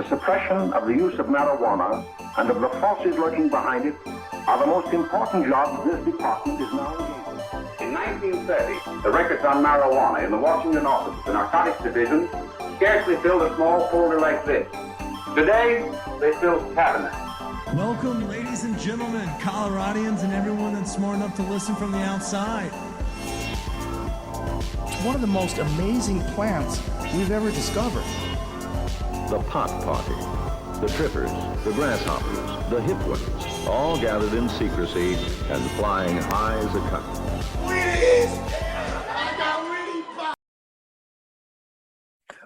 the suppression of the use of marijuana and of the forces lurking behind it are the most important jobs this department is now engaged in. In 1930, the records on marijuana in the Washington office of the Narcotics Division scarcely filled a small folder like this. Today, they fill cabinets. Welcome, ladies and gentlemen, Coloradians and everyone that's smart enough to listen from the outside. One of the most amazing plants we've ever discovered. The pot party, the trippers, the grasshoppers, the hip ones, all gathered in secrecy and flying high as a kite.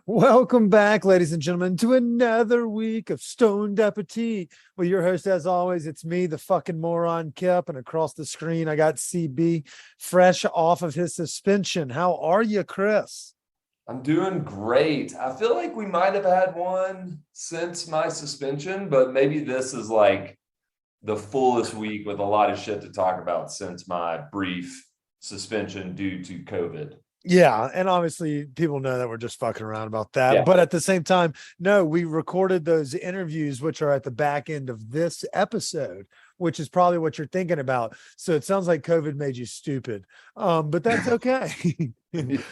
Welcome back, ladies and gentlemen, to another week of Stoned Appetit. With your host, as always, it's me, the fucking moron Kip, and across the screen, I got CB, fresh off of his suspension. How are you, Chris? I'm doing great. I feel like we might have had one since my suspension, but maybe this is like the fullest week with a lot of shit to talk about since my brief suspension due to COVID. Yeah, and obviously people know that we're just fucking around about that. Yeah. But at the same time, no, we recorded those interviews, which are at the back end of this episode, which is probably what you're thinking about. So it sounds like COVID made you stupid, but that's okay. We've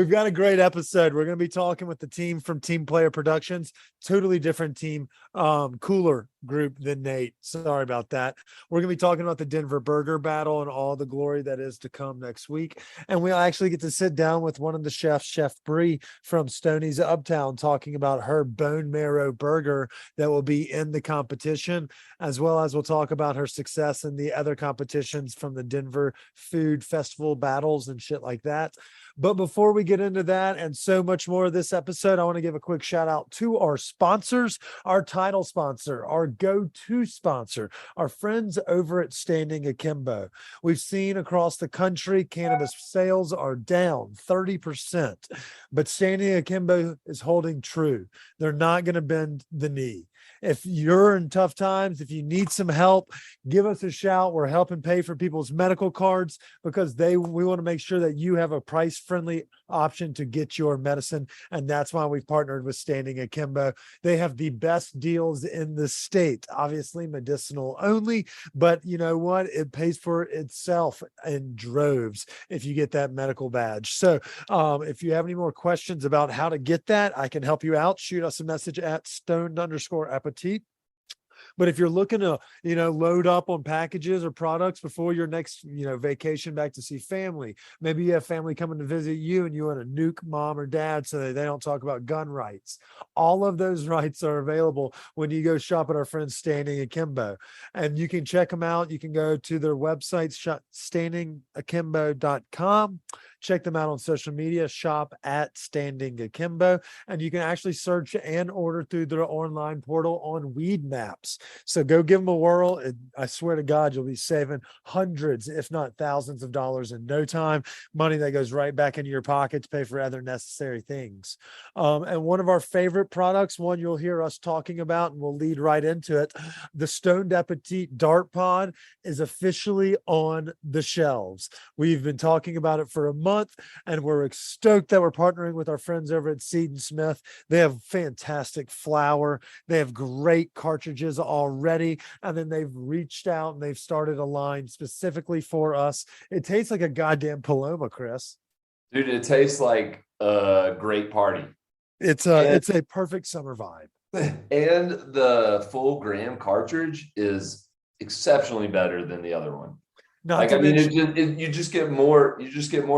got a great episode. We're going to be talking with the team from Team Player Productions, totally different team, cooler group than Nate. Sorry about that. We're going to be talking about the Denver Burger Battle and all the glory that is to come next week. And we'll actually get to sit down with one of the chefs, Chef Bree from Stoney's Uptown, talking about her bone marrow burger that will be in the competition, as well as we'll talk about her success in the other competitions from the Denver Food Festival battles and shit like that. But before we get into that and so much more of this episode, I want to give a quick shout out to our sponsors, our title sponsor, our go-to sponsor, our friends over at Standing Akimbo. We've seen across the country, cannabis sales are down 30%, but Standing Akimbo is holding true. They're not going to bend the knee. If you're in tough times, if you need some help, give us a shout. We're helping pay for people's medical cards because we want to make sure that you have a price-friendly option to get your medicine. And that's why we've partnered with Standing Akimbo. They have the best deals in the state, obviously medicinal only, but you know what? It pays for itself in droves if you get that medical badge. So if you have any more questions about how to get that, I can help you out. Shoot us a message at stoned_appetit. But if you're looking to, load up on packages or products before your next, vacation back to see family, maybe you have family coming to visit you and you want to nuke mom or dad so that they don't talk about gun rights. All of those rights are available when you go shop at our friends Standing Akimbo. And you can check them out. You can go to their website, standingakimbo.com. Check them out on social media, shop at Standing Akimbo, and you can actually search and order through their online portal on Weed Maps. So go give them a whirl. I swear to God, you'll be saving hundreds, if not thousands of dollars in no time, money that goes right back into your pocket to pay for other necessary things. And one of our favorite products, one you'll hear us talking about, and we'll lead right into it, the Stoned Appetit Dart Pod is officially on the shelves. We've been talking about it for a month, and we're stoked that we're partnering with our friends over at Seed & Smith. They have fantastic flour. They have great cartridges already, and then they've reached out and they've started a line specifically for us. It tastes like a goddamn Paloma, Chris. Dude, it tastes like a great party. It's a perfect summer vibe. And the full gram cartridge is exceptionally better than the other one. You just get more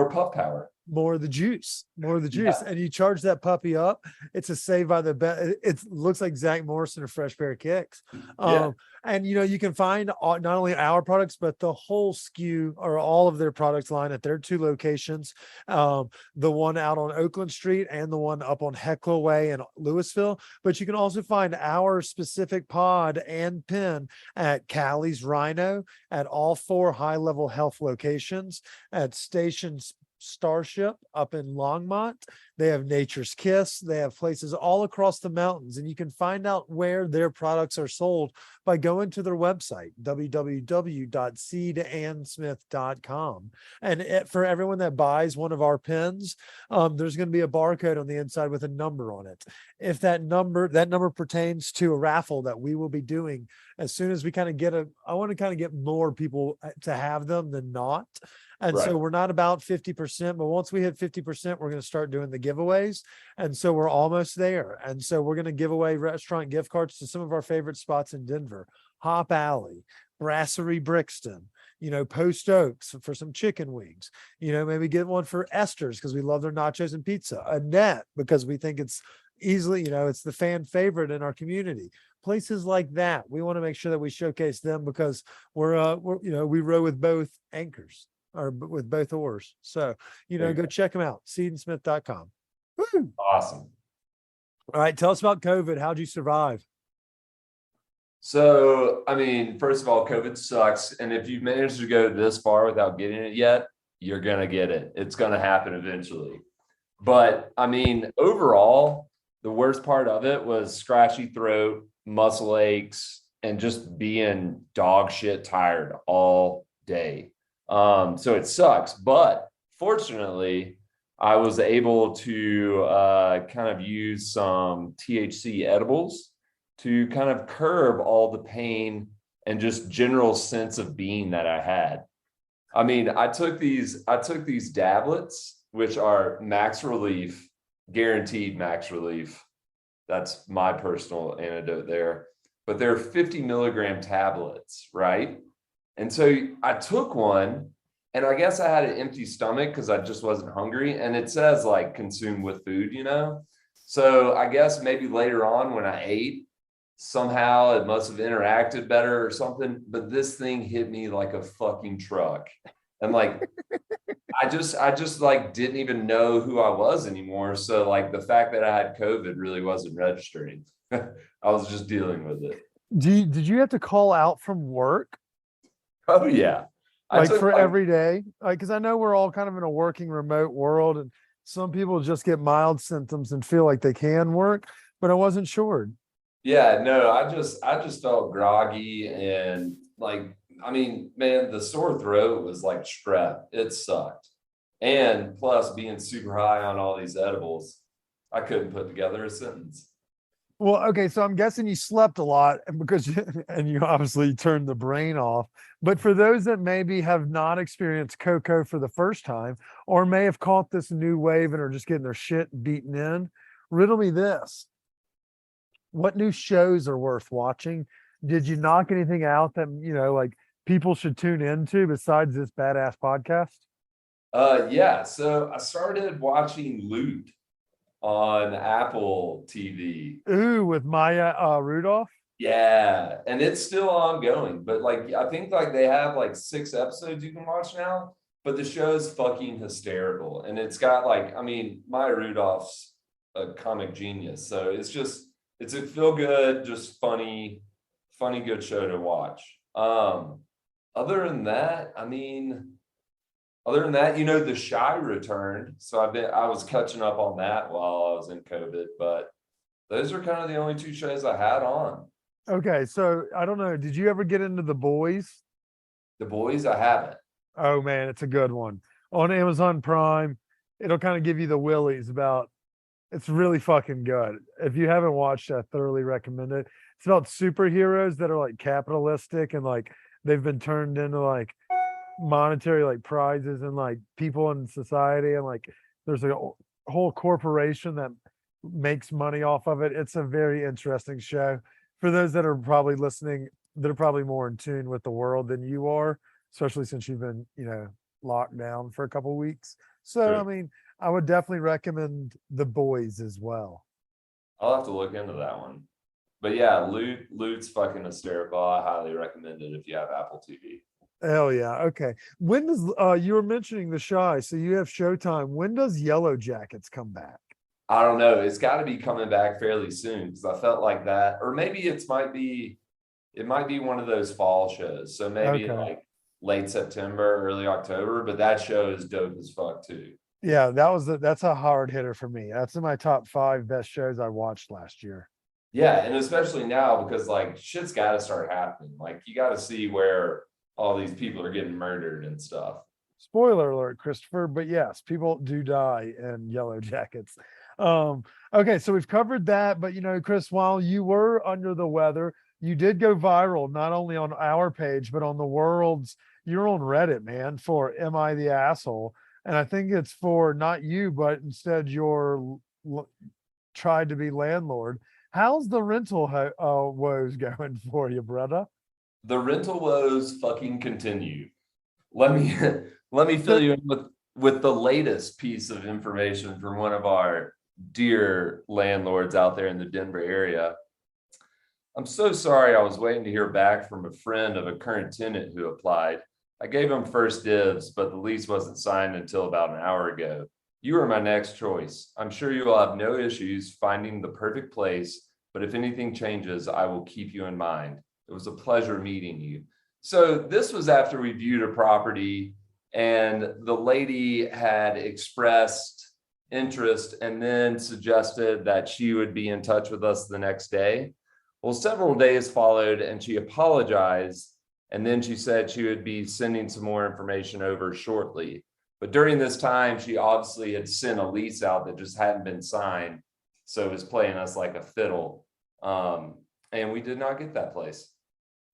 puff power. More of the juice, and you charge that puppy up. It's a save by the bell. It looks like Zach Morrison, a fresh pair of kicks. And you can find not only our products but the whole SKU or all of their products line at their two locations, the one out on Oakland Street and the one up on Heckler Way in Louisville. But you can also find our specific pod and pin at Callie's Rhino, at all four high-level health locations, at Stations Starship up in Longmont. They have Nature's Kiss. They have places all across the mountains, and you can find out where their products are sold by going to their website, www.seedandsmith.com. And for everyone that buys one of our pins, there's going to be a barcode on the inside with a number on it. If that number pertains to a raffle that we will be doing as soon as we kind of I want to kind of get more people to have them than not. And so we're not about 50%, but once we hit 50%, we're going to start doing the giveaways. And so we're almost there. And so we're going to give away restaurant gift cards to some of our favorite spots in Denver: Hop Alley, Brasserie Brixton, Post Oaks for some chicken wings, maybe get one for Esther's because we love their nachos and pizza, Annette because we think it's easily, it's the fan favorite in our community. Places like that. We want to make sure that we showcase them because we row with both anchors, or with both oars. So, go check them out. SeeDandSmith.com. Woo! Awesome. All right. Tell us about COVID. How'd you survive? So, I mean, first of all, COVID sucks. And if you've managed to go this far without getting it yet, you're going to get it. It's going to happen eventually. But I mean, overall, the worst part of it was scratchy throat, muscle aches, and just being dog shit tired all day. So it sucks, but fortunately, I was able to kind of use some THC edibles to kind of curb all the pain and just general sense of being that I had. I mean, I took these tablets, which are max relief, guaranteed max relief. That's my personal antidote there. But they're 50 milligram tablets, right? And so I took one, and I guess I had an empty stomach because I just wasn't hungry. And it says like consume with food, So I guess maybe later on when I ate, somehow it must have interacted better or something. But this thing hit me like a fucking truck. And like, I just like didn't even know who I was anymore. So like the fact that I had COVID really wasn't registering. I was just dealing with it. Did you have to call out from work? Oh yeah. Every day? Because I know we're all kind of in a working remote world, and some people just get mild symptoms and feel like they can work, but I wasn't sure. Yeah, no, I just felt groggy and like, I mean, man, the sore throat was like strep. It sucked. And plus being super high on all these edibles, I couldn't put together a sentence. Well, okay, so I'm guessing you slept a lot because you obviously turned the brain off. But for those that maybe have not experienced cocoa for the first time, or may have caught this new wave and are just getting their shit beaten in, riddle me this. What new shows are worth watching? Did you knock anything out that, like people should tune into besides this badass podcast? Yeah, so I started watching Loot on Apple TV. Ooh, with Maya Rudolph? Yeah, and it's still ongoing, but like I think like they have like 6 episodes you can watch now, but the show's fucking hysterical. And it's got like, I mean, Maya Rudolph's a comic genius. So it's a feel good, just funny, good show to watch. Other than that, The Chi returned. So I was catching up on that while I was in COVID, but those are kind of the only 2 shows I had on. Okay, so I don't know. Did you ever get into The Boys? The Boys, I haven't. Oh man, it's a good one. On Amazon Prime, it'll kind of give you the willies about, it's really fucking good. If you haven't watched it, I thoroughly recommend it. It's about superheroes that are like capitalistic and like they've been turned into like monetary like prizes and like people in society, and like there's a whole corporation that makes money off of it. It's a very interesting show. For those that are probably listening, they're probably more in tune with the world than you are, especially since you've been, locked down for a couple of weeks. So, Sure. I mean, I would definitely recommend The Boys as well. I'll have to look into that one. But yeah, Loot's fucking hysterical. I highly recommend it if you have Apple TV. Hell yeah. Okay. When does you were mentioning The Chi, so you have Showtime. When does Yellow Jackets come back? I don't know. It's got to be coming back fairly soon because I felt like that, or maybe it might be one of those fall shows. So maybe like late September, early October. But that show is dope as fuck too. Yeah, that's a hard hitter for me. That's in my top 5 best shows I watched last year. Yeah, and especially now because like shit's got to start happening. Like you got to see where all these people are getting murdered and stuff. Spoiler alert, Christopher, but yes, people do die in Yellow Jackets. Um, okay, so we've covered that, but Chris, while you were under the weather, you did go viral not only on our page, but on the world's. You're on Reddit, man, for Am I the Asshole? And I think it's for not you, but instead your tried to be landlord. How's the rental woes going for you, brother? The rental woes fucking continue. Let me let me fill you in with the latest piece of information from one of our dear landlords out there in the Denver area. I'm so sorry. I was waiting to hear back from a friend of a current tenant who applied. I gave him first dibs, but the lease wasn't signed until about an hour ago. You are my next choice. I'm sure you will have no issues finding the perfect place, but if anything changes, I will keep you in mind. It was a pleasure meeting you. So this was after we viewed a property and the lady had expressed interest and then suggested that she would be in touch with us the next day. Well, several days followed and she apologized. And then she said she would be sending some more information over shortly. But during this time, she obviously had sent a lease out that just hadn't been signed. So it was playing us like a fiddle. And we did not get that place.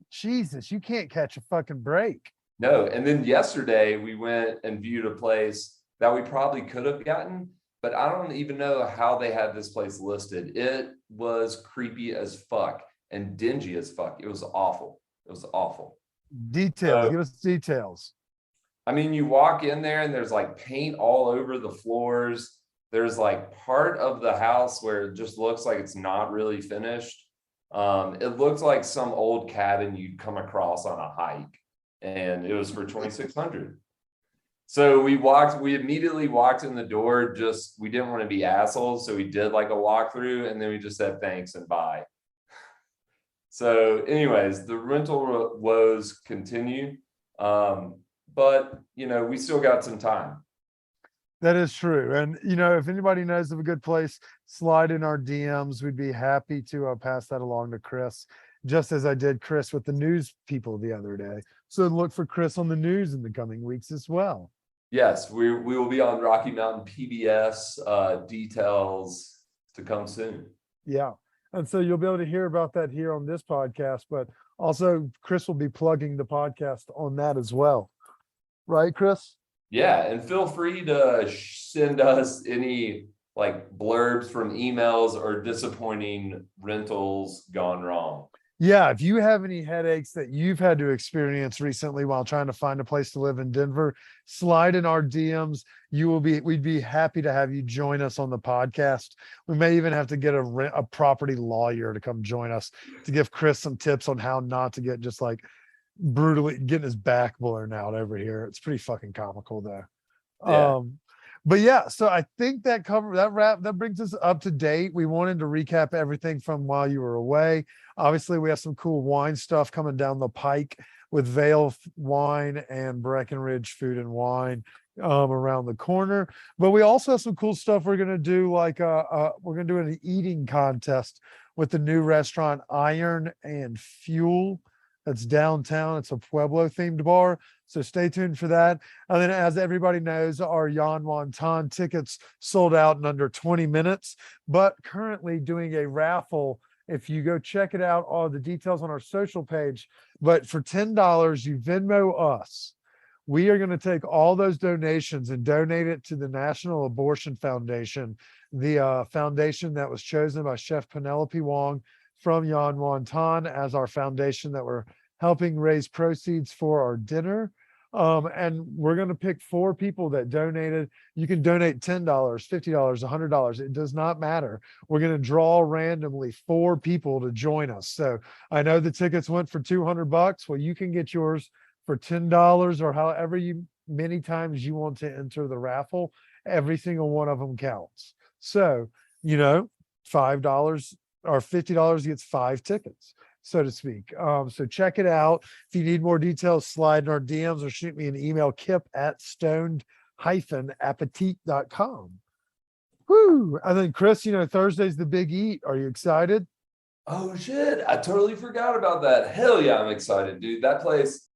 Jesus, you can't catch a fucking break. No. And then yesterday we went and viewed a place that we probably could have gotten, but I don't even know how they had this place listed. It was creepy as fuck and dingy as fuck. It was awful. It was awful. Details. Give us details. I mean, you walk in there and there's like paint all over the floors. There's like part of the house where it just looks like it's not really finished. It looked like some old cabin you'd come across on a hike, and it was for $2,600. So we immediately walked in the door. We didn't want to be assholes, so we did like a walkthrough, and then we just said thanks and bye. So anyways, the rental woes continue. But we still got some time. That is true. And if anybody knows of a good place, slide in our DMs. We'd be happy to pass that along to Chris, just as I did Chris with the news people the other day. So look for Chris on the news in the coming weeks as well. Yes, we will be on Rocky Mountain PBS, details to come soon. Yeah. And so you'll be able to hear about that here on this podcast, but also Chris will be plugging the podcast on that as well. Right, Chris? Yeah, and feel free to send us any like blurbs from emails or disappointing rentals gone wrong. Yeah, if you have any headaches that you've had to experience recently while trying to find a place to live in Denver, slide in our DMs. We'd be happy to have you join us on the podcast. We may even have to get a property lawyer to come join us to give Chris some tips on how not to get just like brutally getting his back blown out over here. It's pretty fucking comical though. Yeah. But yeah, so I think that brings us up to date. We wanted to recap everything from while you were away. Obviously, we have some cool wine stuff coming down the pike with Vale Wine and Breckenridge Food and Wine around the corner. But we also have some cool stuff we're gonna do, like we're gonna do an eating contest with the new restaurant Iron and Fuel. That's downtown. It's a Pueblo themed bar. So stay tuned for that. And then, as everybody knows, our Jan Wonton tickets sold out in under 20 minutes, but currently doing a raffle. If you go check it out, all the details on our social page. But for $10, you Venmo us. We are going to take all those donations and donate it to the National Abortion Foundation, the foundation that was chosen by Chef Penelope Wong from Jan Wonton as our foundation that we're helping raise proceeds for our dinner. And we're going to pick 4 people that donated. You can donate $10, $50, $100. It does not matter. We're going to draw randomly 4 people to join us. So I know the tickets went for $200. Well, you can get yours for $10 or however many times you want to enter the raffle. Every single one of them counts. So, $5 or $50 gets 5 tickets, so to speak. So check it out. If you need more details, slide in our DMs or shoot me an email, kip@stoned-appetit.com. Woo! And then Chris, Thursday's the big eat. Are you excited? Oh shit, I totally forgot about that. Hell yeah, I'm excited, dude. That place,